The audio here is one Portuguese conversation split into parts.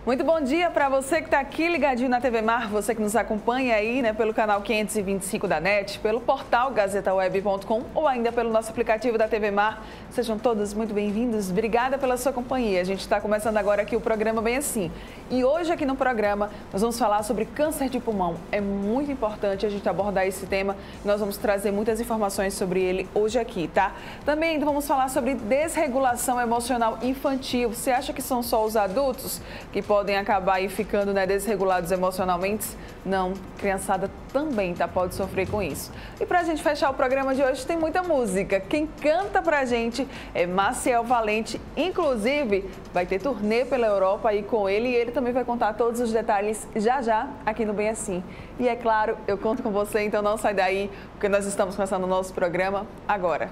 Muito bom dia para você que está aqui ligadinho na TV Mar, você que nos acompanha aí, né, pelo canal 525 da NET, pelo portal gazetaweb.com ou ainda pelo nosso aplicativo da TV Mar. Sejam todos muito bem-vindos. Obrigada pela sua companhia. A gente está começando agora aqui o programa Bem Assim. E hoje aqui no programa nós vamos falar sobre câncer de pulmão. É muito importante a gente abordar esse tema e nós vamos trazer muitas informações sobre ele hoje aqui, tá? Também vamos falar sobre desregulação emocional infantil. Você acha que são só os adultos que podem acabar aí ficando, né, desregulados emocionalmente? Não, criançada também pode sofrer com isso. E pra gente fechar o programa de hoje tem muita música. Quem canta pra gente é Maciel Valente, inclusive vai ter turnê pela Europa aí com ele e ele também vai contar todos os detalhes já aqui no Bem Assim. E é claro, eu conto com você, então não sai daí, porque nós estamos começando o nosso programa agora.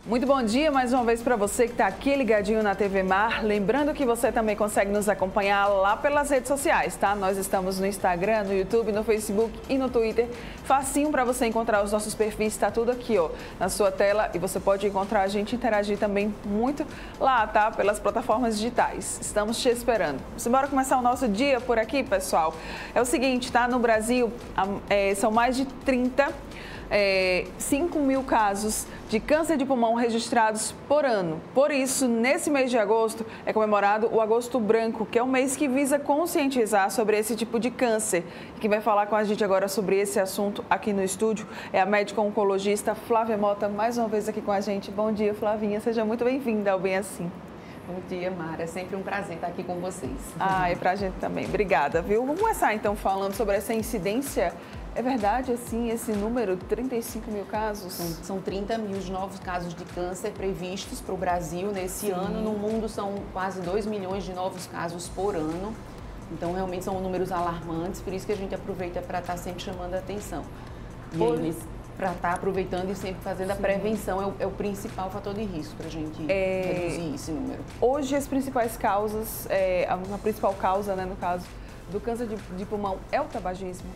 Muito bom dia mais uma vez para você que está aqui ligadinho na TV Mar. Lembrando que você também consegue nos acompanhar lá pelas redes sociais, tá? Nós estamos no Instagram, no YouTube, no Facebook e no Twitter. Facinho para você encontrar os nossos perfis, está tudo aqui, ó, na sua tela. E você pode encontrar a gente, interagir também muito lá, tá? Pelas plataformas digitais. Estamos te esperando. Bora começar o nosso dia por aqui, pessoal. É o seguinte, tá? No Brasil, são mais de 5 mil casos de câncer de pulmão registrados por ano. Por isso, nesse mês de agosto, é comemorado o Agosto Branco, que é um mês que visa conscientizar sobre esse tipo de câncer. E quem vai falar com a gente agora sobre esse assunto aqui no estúdio é a médica oncologista Flávia Mota, mais uma vez aqui com a gente. Bom dia, Flavinha. Seja muito bem-vinda ao Bem Assim. Bom dia, Mara. É sempre um prazer estar aqui com vocês. E pra gente também. Obrigada, viu? Vamos começar, então, falando sobre essa incidência. É verdade, assim, esse número, 35 mil casos? São 30 mil novos casos de câncer previstos para o Brasil nesse ano. No mundo são quase 2 milhões de novos casos por ano. Então, realmente são números alarmantes, por isso que a gente aproveita para estar sempre chamando a atenção. E para estar aproveitando e sempre fazendo a prevenção é o principal fator de risco para a gente reduzir esse número. Hoje, as principais causas, a principal causa, né, no caso, do câncer de pulmão é o tabagismo?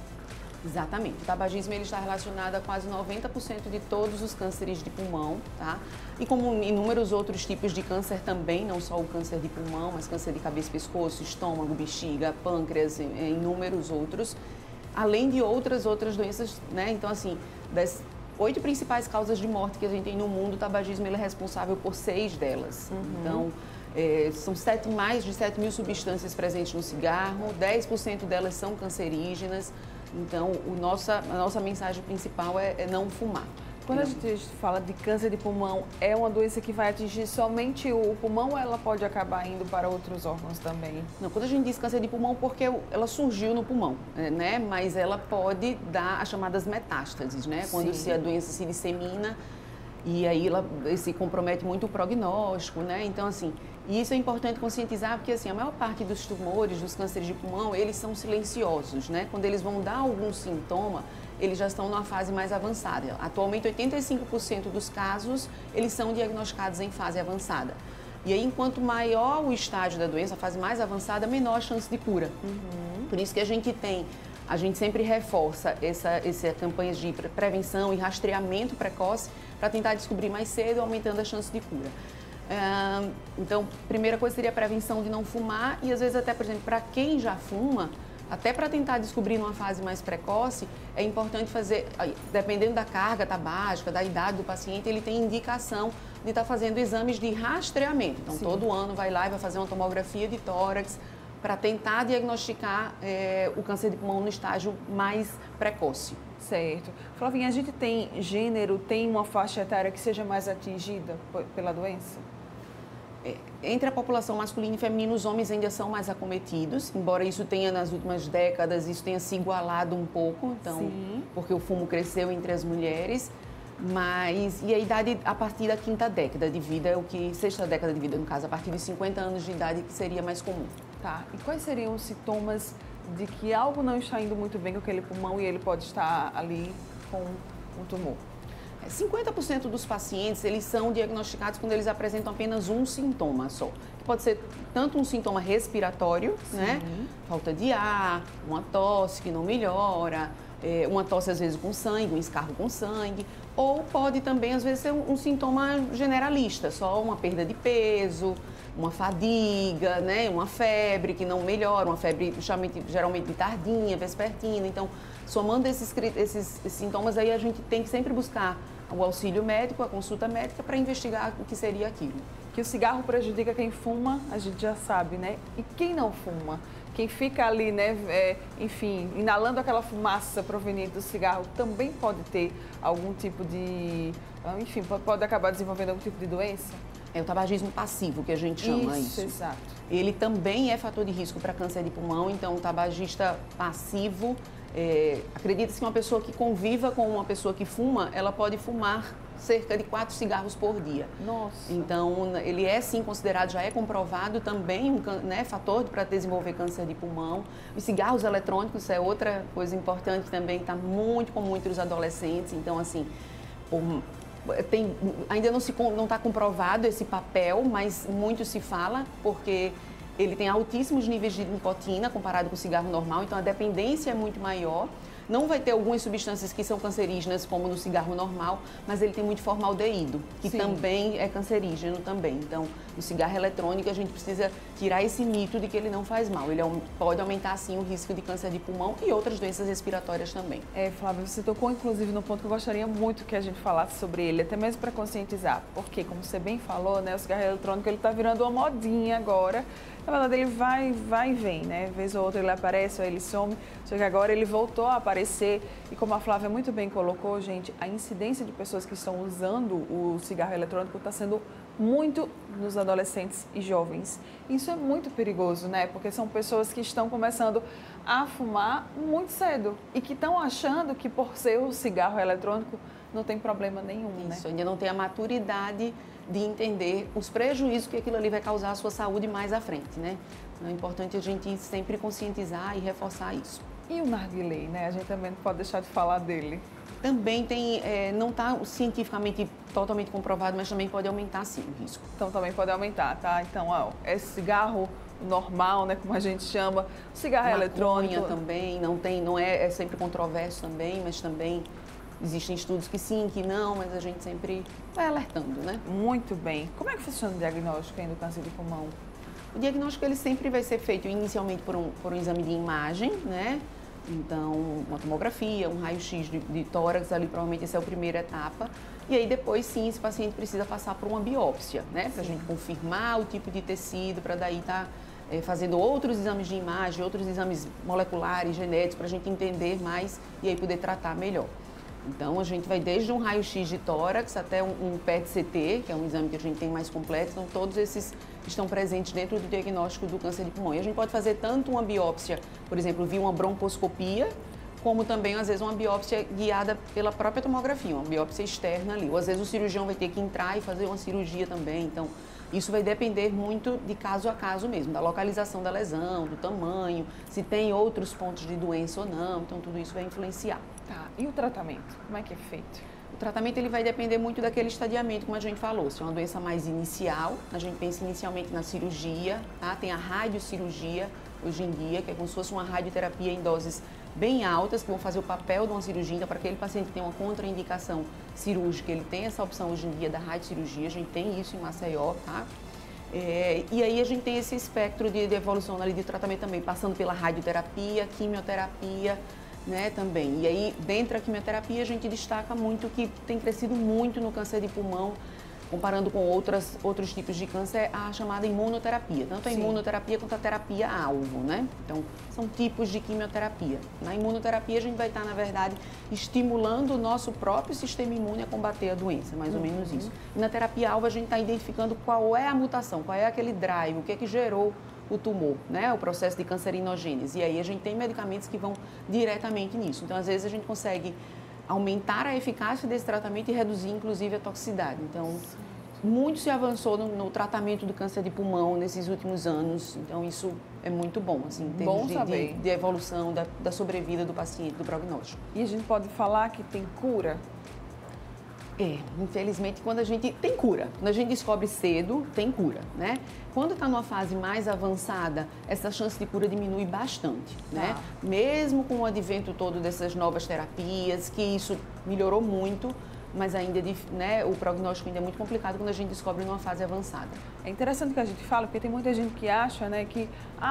Exatamente. O tabagismo ele está relacionado a quase 90% de todos os cânceres de pulmão, tá? E como inúmeros outros tipos de câncer também, não só o câncer de pulmão, mas câncer de cabeça e pescoço, estômago, bexiga, pâncreas, inúmeros outros, além de outras doenças, né? Então, assim, das 8 principais causas de morte que a gente tem no mundo, o tabagismo ele é responsável por 6 delas. Então, são mais de 7 mil substâncias presentes no cigarro, 10% delas são cancerígenas. Então, a nossa mensagem principal é não fumar. Quando a gente fala de câncer de pulmão, é uma doença que vai atingir somente o pulmão ou ela pode acabar indo para outros órgãos também? Não, quando a gente diz câncer de pulmão, porque ela surgiu no pulmão, né? Mas ela pode dar as chamadas metástases, né? Quando a doença se dissemina e aí ela se compromete muito o prognóstico, né? Então, assim, e isso é importante conscientizar, porque assim, a maior parte dos tumores, dos cânceres de pulmão, eles são silenciosos, né? Quando eles vão dar algum sintoma, eles já estão numa fase mais avançada. Atualmente, 85% dos casos, eles são diagnosticados em fase avançada. E aí, enquanto maior o estágio da doença, a fase mais avançada, menor a chance de cura. Por isso que a gente sempre reforça essa campanha de prevenção e rastreamento precoce para tentar descobrir mais cedo, aumentando a chance de cura. Então, primeira coisa seria a prevenção de não fumar e às vezes até, por exemplo, para quem já fuma, até para tentar descobrir numa fase mais precoce, é importante fazer, dependendo da carga tabágica, da idade do paciente, ele tem indicação de estar fazendo exames de rastreamento. Então, todo ano vai lá e vai fazer uma tomografia de tórax para tentar diagnosticar o câncer de pulmão no estágio mais precoce. Certo. Flavinha, a gente tem gênero, tem uma faixa etária que seja mais atingida pela doença? Entre a população masculina e feminina, os homens ainda são mais acometidos, embora isso tenha nas últimas décadas, isso tenha se igualado um pouco, então, porque o fumo cresceu entre as mulheres, e a idade a partir da 5ª década de vida, sexta década de vida, no caso, a partir de 50 anos de idade, que seria mais comum. Tá, e quais seriam os sintomas de que algo não está indo muito bem com aquele pulmão e ele pode estar ali com um tumor? 50% dos pacientes, eles são diagnosticados quando eles apresentam apenas um sintoma só. Que pode ser tanto um sintoma respiratório, né? Falta de ar, uma tosse que não melhora, uma tosse às vezes com sangue, um escarro com sangue, ou pode também às vezes ser um sintoma generalista, só uma perda de peso, uma fadiga, né? Uma febre que não melhora, uma febre geralmente de tardinha, vespertina. Então, somando esses sintomas aí, a gente tem que sempre buscar o auxílio médico, a consulta médica para investigar o que seria aquilo. Que o cigarro prejudica quem fuma, a gente já sabe, né? E quem não fuma? Quem fica ali, né, enfim, inalando aquela fumaça proveniente do cigarro também pode ter algum tipo de, enfim, pode acabar desenvolvendo algum tipo de doença? É o tabagismo passivo, que a gente chama isso. Exato. Ele também é fator de risco para câncer de pulmão, então o tabagista passivo, acredita-se que uma pessoa que conviva com uma pessoa que fuma, ela pode fumar cerca de 4 cigarros por dia. Nossa. Então, ele é sim considerado, já é comprovado também um fator para desenvolver câncer de pulmão. Os cigarros eletrônicos é outra coisa importante também, está muito comum entre os adolescentes. Então, assim, ainda não está comprovado esse papel, mas muito se fala, porque ele tem altíssimos níveis de nicotina comparado com o cigarro normal, então a dependência é muito maior. Não vai ter algumas substâncias que são cancerígenas, como no cigarro normal, mas ele tem muito formaldeído, que Sim. também é cancerígeno também. Então, o cigarro eletrônico, a gente precisa tirar esse mito de que ele não faz mal. Ele pode aumentar, sim, o risco de câncer de pulmão e outras doenças respiratórias também. Flávia, você tocou, inclusive, no ponto que eu gostaria muito que a gente falasse sobre ele, até mesmo para conscientizar. Porque, como você bem falou, né, o cigarro eletrônico está virando uma modinha agora. Na verdade, ele vai e vem, né? Vez ou outra ele aparece, ou ele some. Só que agora ele voltou a aparecer. E como a Flávia muito bem colocou, gente, a incidência de pessoas que estão usando o cigarro eletrônico está sendo muito nos adolescentes e jovens. Isso é muito perigoso, né? Porque são pessoas que estão começando a fumar muito cedo e que estão achando que por ser o cigarro eletrônico não tem problema nenhum, né? Isso, ainda não tem a maturidade de entender os prejuízos que aquilo ali vai causar à sua saúde mais à frente, né? Então, é importante a gente sempre conscientizar e reforçar isso. E o narguilé, né? A gente também não pode deixar de falar dele. Também tem, não está cientificamente totalmente comprovado, mas também pode aumentar sim o risco. Então também pode aumentar, tá? Então, é cigarro normal, né, como a gente chama, cigarro eletrônico também, não é sempre controverso também, mas também existem estudos que sim, que não, mas a gente sempre vai alertando, né? Muito bem. Como é que funciona o diagnóstico aí do câncer de pulmão? O diagnóstico ele sempre vai ser feito inicialmente por um exame de imagem, né? Então, uma tomografia, um raio-x de tórax, ali provavelmente essa é a primeira etapa. E aí depois sim, esse paciente precisa passar por uma biópsia, né? Para a gente confirmar o tipo de tecido, para daí estar fazendo outros exames de imagem, outros exames moleculares, genéticos, para a gente entender mais e aí poder tratar melhor. Então, a gente vai desde um raio-x de tórax até um PET-CT, que é um exame que a gente tem mais completo. Então, todos esses estão presentes dentro do diagnóstico do câncer de pulmão. E a gente pode fazer tanto uma biópsia, por exemplo, via uma broncoscopia, como também, às vezes, uma biópsia guiada pela própria tomografia, uma biópsia externa ali. Ou, às vezes, o cirurgião vai ter que entrar e fazer uma cirurgia também. Então, isso vai depender muito de caso a caso mesmo, da localização da lesão, do tamanho, se tem outros pontos de doença ou não. Então, tudo isso vai influenciar. Tá. E o tratamento? Como é que é feito? O tratamento ele vai depender muito daquele estadiamento, como a gente falou. Se é uma doença mais inicial, a gente pensa inicialmente na cirurgia, tá? Tem a radiocirurgia hoje em dia, que é como se fosse uma radioterapia em doses bem altas, que vão fazer o papel de uma cirurgia. Então, para aquele paciente que tem uma contraindicação cirúrgica, ele tem essa opção hoje em dia da radiocirurgia, a gente tem isso em Maceió, tá? E aí a gente tem esse espectro de evolução ali de tratamento também, passando pela radioterapia, quimioterapia, né, também. E aí, dentro da quimioterapia, a gente destaca muito que tem crescido muito no câncer de pulmão, comparando com outros tipos de câncer, a chamada imunoterapia. Tanto a imunoterapia quanto a terapia-alvo, né? Então, são tipos de quimioterapia. Na imunoterapia, a gente vai estar, na verdade, estimulando o nosso próprio sistema imune a combater a doença, mais ou menos isso. E na terapia-alvo, a gente está identificando qual é a mutação, qual é aquele drive, o que é que gerou o tumor, né? O processo de cancerinogênese. E aí a gente tem medicamentos que vão diretamente nisso. Então, às vezes, a gente consegue aumentar a eficácia desse tratamento e reduzir, inclusive, a toxicidade. Então, muito se avançou no tratamento do câncer de pulmão nesses últimos anos. Então, isso é muito bom, assim, em termos de evolução da sobrevida do paciente, do prognóstico. E a gente pode falar que tem cura? Infelizmente, quando a gente tem cura, quando a gente descobre cedo, tem cura, né? Quando está numa fase mais avançada, essa chance de cura diminui bastante, né? Mesmo com o advento todo dessas novas terapias, que isso melhorou muito, mas ainda, né, o prognóstico ainda é muito complicado quando a gente descobre numa fase avançada. É interessante que a gente fala, porque tem muita gente que acha, né, que,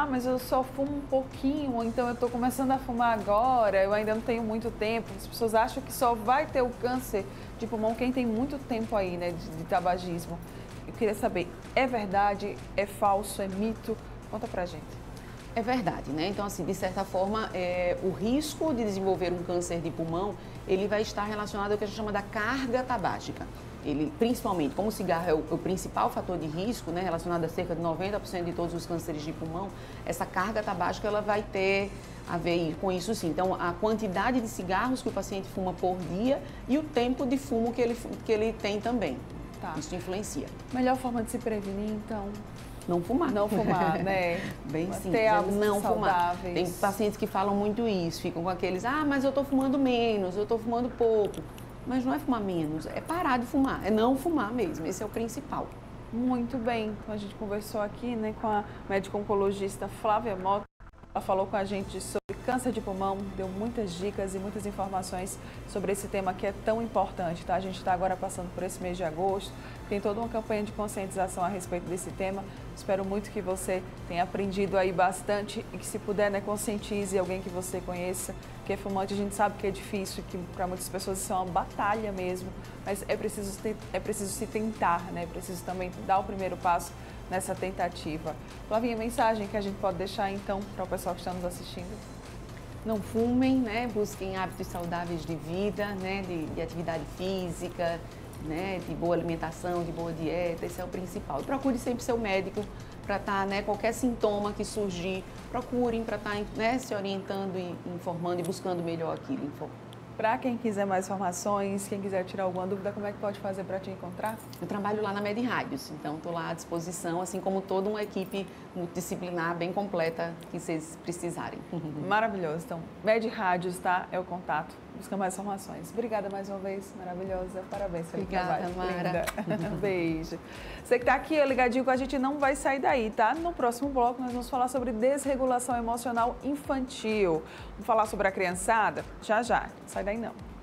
mas eu só fumo um pouquinho, ou então eu estou começando a fumar agora, eu ainda não tenho muito tempo. As pessoas acham que só vai ter o câncer de pulmão quem tem muito tempo aí, né, de tabagismo. Eu queria saber, é verdade, é falso, é mito? Conta pra gente. É verdade, né? Então, assim, de certa forma, o risco de desenvolver um câncer de pulmão, ele vai estar relacionado ao que a gente chama da carga tabágica. Ele, principalmente, como o cigarro é o principal fator de risco, né, relacionado a cerca de 90% de todos os cânceres de pulmão, essa carga tabágica, ela vai ter a ver com isso sim. Então, a quantidade de cigarros que o paciente fuma por dia e o tempo de fumo que ele tem também. Tá. Isso influencia. Melhor forma de se prevenir, então? Não fumar. Não fumar, né? Bem simples. Ter hábitos não fumar. saudáveis. Tem pacientes que falam muito isso, ficam com aqueles, mas eu estou fumando menos, eu estou fumando pouco. Mas não é fumar menos, é parar de fumar, é não fumar mesmo, esse é o principal. Muito bem, então a gente conversou aqui, né, com a médica oncologista Flávia Mota. Ela falou com a gente sobre câncer de pulmão, deu muitas dicas e muitas informações sobre esse tema que é tão importante, tá? A gente está agora passando por esse mês de agosto, tem toda uma campanha de conscientização a respeito desse tema. Espero muito que você tenha aprendido aí bastante e que, se puder, né, conscientize alguém que você conheça, que é fumante. A gente sabe que é difícil, que para muitas pessoas isso é uma batalha mesmo, mas é preciso se tentar, né? É preciso também dar o primeiro passo nessa tentativa. Flavinha, mensagem que a gente pode deixar então para o pessoal que está nos assistindo? Não fumem, né? Busquem hábitos saudáveis de vida, né? De atividade física, né? De boa alimentação, de boa dieta, esse é o principal. E procure sempre seu médico para estar, né? Qualquer sintoma que surgir, procurem para estar, né, se orientando e informando e buscando melhor aquilo. Para quem quiser mais informações, quem quiser tirar alguma dúvida, como é que pode fazer para te encontrar? Eu trabalho lá na MedRádios, então estou lá à disposição, assim como toda uma equipe multidisciplinar bem completa que vocês precisarem. Maravilhoso. Então, MedRádios, tá? É o contato. Busca mais informações. Obrigada mais uma vez, maravilhosa. Parabéns pelo trabalho. Obrigada, Mara. Beijo. Você que está aqui ligadinho com a gente, não vai sair daí, tá? No próximo bloco nós vamos falar sobre desregulação emocional infantil. Vamos falar sobre a criançada? Já, já. Sai daí não.